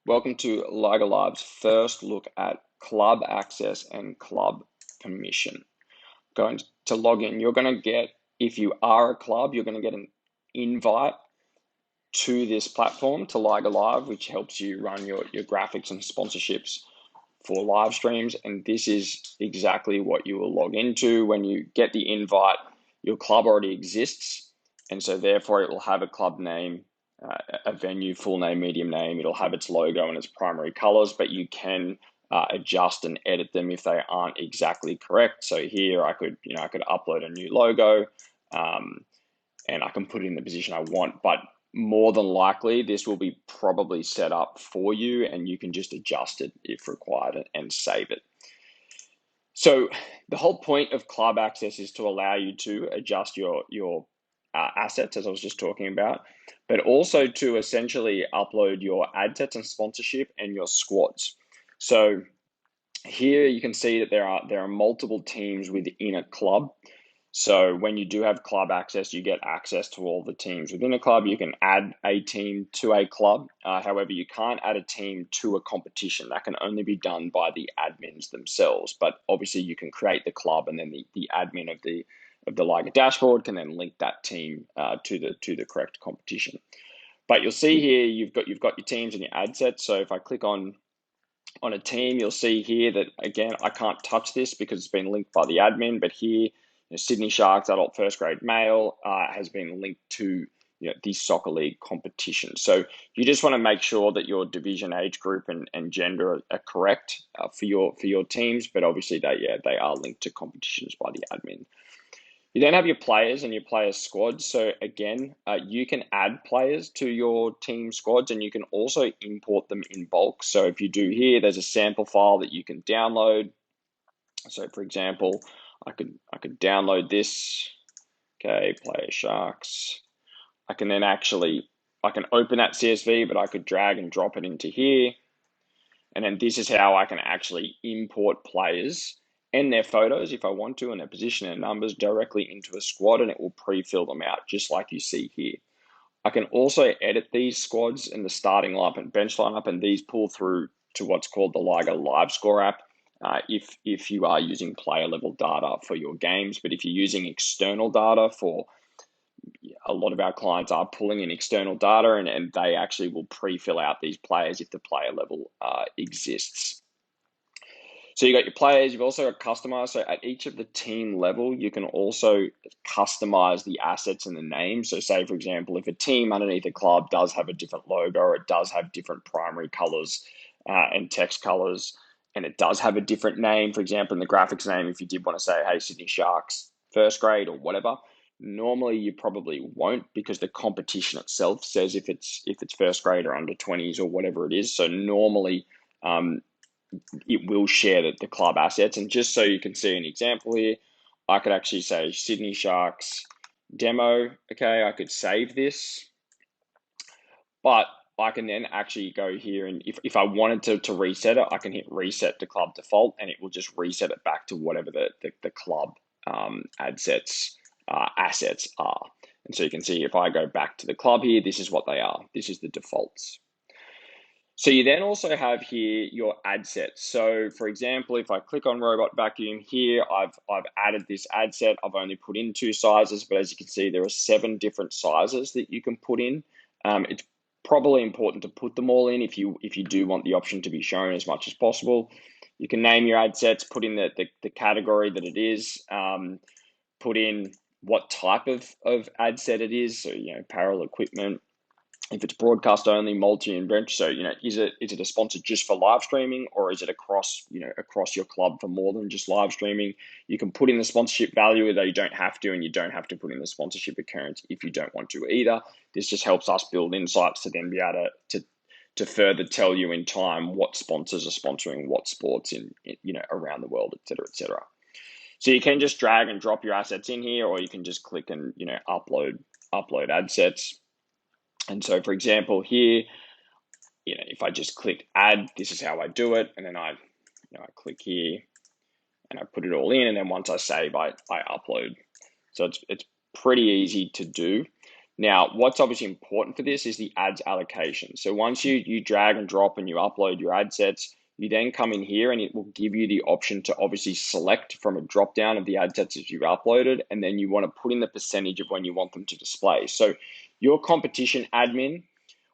Welcome to LIGR Live's first look at club access and club permission. Going to log in, you're going to get, if you are a club, you're going to get an invite to this platform, to LIGR Live, which helps you run your graphics and sponsorships for live streams. And this is exactly what you will log into. When you get the invite, your club already exists. And so therefore it will have a club name, a venue, full name, medium name. It'll have its logo and its primary colors, but you can adjust and edit them if they aren't exactly correct. So here I could upload a new logo, and I can put it in the position I want, but more than likely this will be probably set up for you and you can just adjust it if required and save it. So the whole point of club access is to allow you to adjust your assets, as I was just talking about, but also to essentially upload your ad sets and sponsorship and your squads. So here you can see that there are multiple teams within a club. So when you do have club access, you get access to all the teams within a club. You can add a team to a club. However, you can't add a team to a competition. That can only be done by the admins themselves. But obviously you can create the club, and then the admin of the LIGR dashboard can then link that team to the correct competition. But you'll see here you've got your teams and your ad sets. So if I click on a team, you'll see here that, again, I can't touch this because it's been linked by the admin, but here, Sydney Sharks adult first grade male has been linked to the soccer league competition. So you just want to make sure that your division, age group, and gender are correct for your teams, but obviously they are linked to competitions by the admin. You then have your players and your player squads. So again, you can add players to your team squads, and you can also import them in bulk. So if you do here, there's a sample file that you can download. So for example, I could download this. Okay, player Sharks. I can open that CSV, but I could drag and drop it into here. And then this is how I can actually import players and their photos if I want to, and their position and numbers directly into a squad, and it will pre-fill them out just like you see here. I can also edit these squads in the starting lineup and bench lineup, and these pull through to what's called the LIGR Live Score app if you are using player level data for your games. But if you're using external data, for a lot of our clients are pulling in external data, and they actually will pre-fill out these players if the player level exists. So you got your players, you've also got customized. So at each of the team level, you can also customize the assets and the names. So say, for example, if a team underneath a club does have a different logo, or it does have different primary colors and text colors, and it does have a different name, for example, in the graphics name, if you did want to say, hey, Sydney Sharks first grade or whatever, normally you probably won't, because the competition itself says if it's first grade or under 20s or whatever it is. So normally, it will share the club assets. And just so you can see an example here, I could actually say Sydney Sharks demo. Okay, I could save this, but I can then actually go here, and if I wanted to reset it, I can hit reset to club default, and it will just reset it back to whatever the club assets are. And so you can see if I go back to the club here, this is what they are. This is the defaults. So you then also have here your ad sets. So for example, if I click on robot vacuum here, I've added this ad set. I've only put in 2 sizes, but as you can see, there are 7 different sizes that you can put in. It's probably important to put them all in if you do want the option to be shown as much as possible. You can name your ad sets, put in the category that it is, put in what type of ad set it is. So, apparel, equipment. If it's broadcast only, multi and bench, so is it a sponsor just for live streaming, or is it across your club for more than just live streaming? You can put in the sponsorship value, though you don't have to, and you don't have to put in the sponsorship occurrence if you don't want to either. This just helps us build insights to then be able to further tell you in time what sponsors are sponsoring what sports in around the world, etc., etc. So you can just drag and drop your assets in here, or you can just click and upload ad sets. And so, for example, here, if I just click add, this is how I do it. And then I click here and I put it all in. And then once I save, I upload. So it's pretty easy to do. Now, what's obviously important for this is the ads allocation. So once you drag and drop and you upload your ad sets, you then come in here and it will give you the option to obviously select from a drop down of the ad sets that you've uploaded, and then you want to put in the percentage of when you want them to display. So your competition admin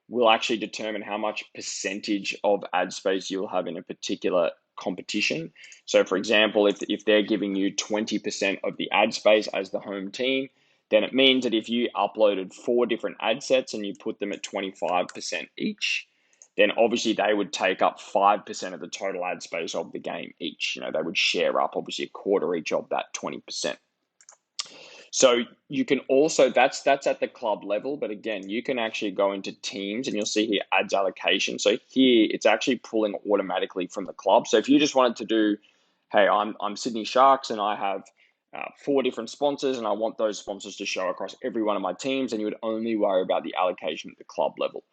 will actually determine how much percentage of ad space you'll have in a particular competition. So for example, if they're giving you 20% of the ad space as the home team, then it means that if you uploaded 4 different ad sets and you put them at 25% each, then obviously they would take up 5% of the total ad space of the game each. They would share up obviously a quarter each of that 20%. So you can also, that's at the club level, but again, you can actually go into teams and you'll see here ads allocation. So here it's actually pulling automatically from the club. So if you just wanted to do, hey, I'm Sydney Sharks and I have 4 different sponsors and I want those sponsors to show across every one of my teams, and you would only worry about the allocation at the club level.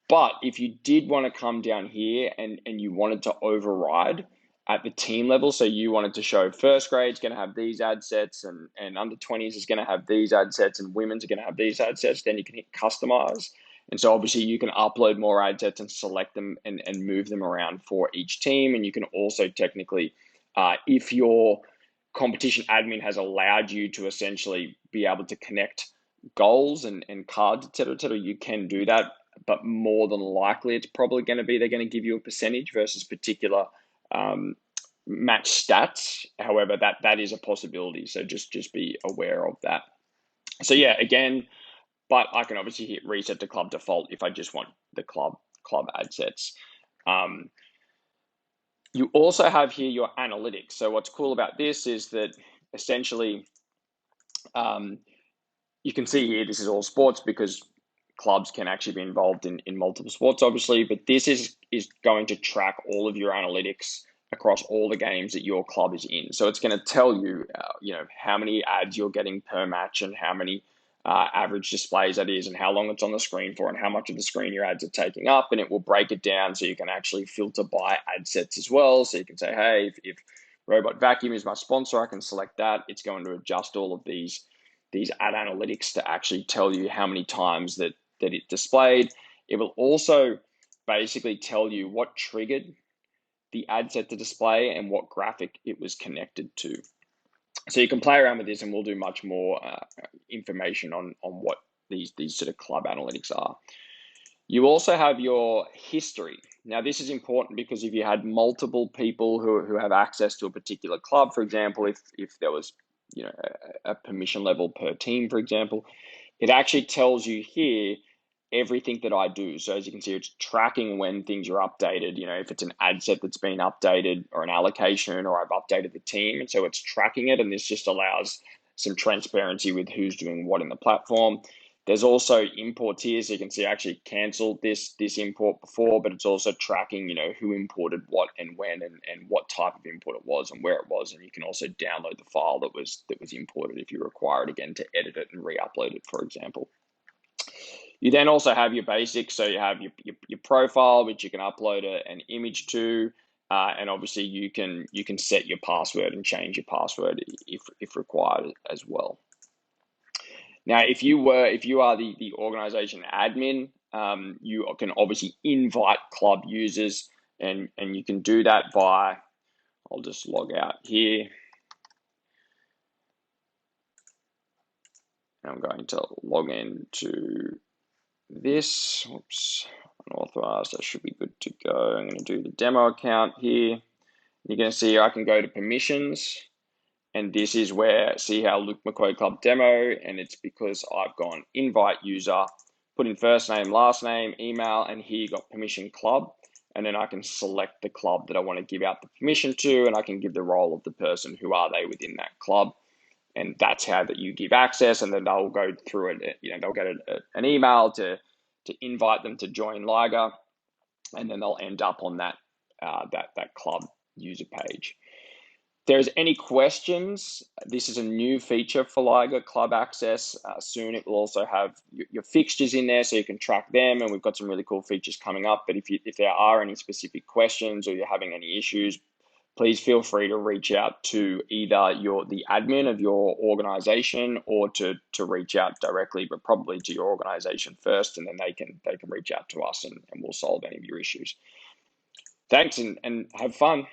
But if you did want to come down here and you wanted to override at the team level, so you wanted to show first grade's going to have these ad sets and under 20s is going to have these ad sets and women's are going to have these ad sets, then you can hit customize. And so obviously you can upload more ad sets and select them and move them around for each team. And you can also technically, if your competition admin has allowed you to essentially be able to connect goals and cards, et cetera, you can do that. But more than likely, it's probably going to be they're going to give you a percentage versus particular match stats. However, that is a possibility. So just be aware of that. So yeah, again, but I can obviously hit reset to club default if I just want the club ad sets. You also have here your analytics. So what's cool about this is that essentially you can see here this is all sports because clubs can actually be involved in multiple sports, obviously, but this is going to track all of your analytics across all the games that your club is in. So it's going to tell you, how many ads you're getting per match and how many average displays that is and how long it's on the screen for and how much of the screen your ads are taking up. And it will break it down so you can actually filter by ad sets as well. So you can say, hey, if Robot Vacuum is my sponsor, I can select that. It's going to adjust all of these ad analytics to actually tell you how many times that it displayed. It will also basically tell you what triggered the ad set to display and what graphic it was connected to. So you can play around with this, and we'll do much more information on what these sort of club analytics are. You also have your history. Now, this is important because if you had multiple people who have access to a particular club, for example, if there was a permission level per team, for example, it actually tells you here everything that I do. So as you can see, it's tracking when things are updated, if it's an ad set that's been updated or an allocation or I've updated the team. And so it's tracking it. And this just allows some transparency with who's doing what in the platform. There's also imports here. So you can see I actually canceled this import before, but it's also tracking, who imported what and when and what type of import it was and where it was. And you can also download the file that was imported if you require it again to edit it and re-upload it, for example. You then also have your basics. So you have your profile, which you can upload an image to, and obviously you can set your password and change your password if required as well. Now, if you are the organization admin, you can obviously invite club users, and you can do that by, I'll just log out here. I'm going to log into this. Oops, unauthorized. That should be good to go. I'm going to do the demo account here. You're going to see I can go to permissions, and this is where, see how Luke McCoy Club demo, and it's because I've gone invite user, put in first name, last name, email, and here you got permission club, and then I can select the club that I want to give out the permission to, and I can give the role of the person, who are they within that club. And that's how that you give access, and then they'll go through it. They'll get an email to invite them to join LIGR, and then they'll end up on that club user page. If there's any questions, this is a new feature for LIGR Club Access. Soon it will also have your fixtures in there, so you can track them, and we've got some really cool features coming up. But if there are any specific questions or you're having any issues, please feel free to reach out to either the admin of your organization or to reach out directly, but probably to your organization first, and then they can reach out to us and we'll solve any of your issues. Thanks and have fun.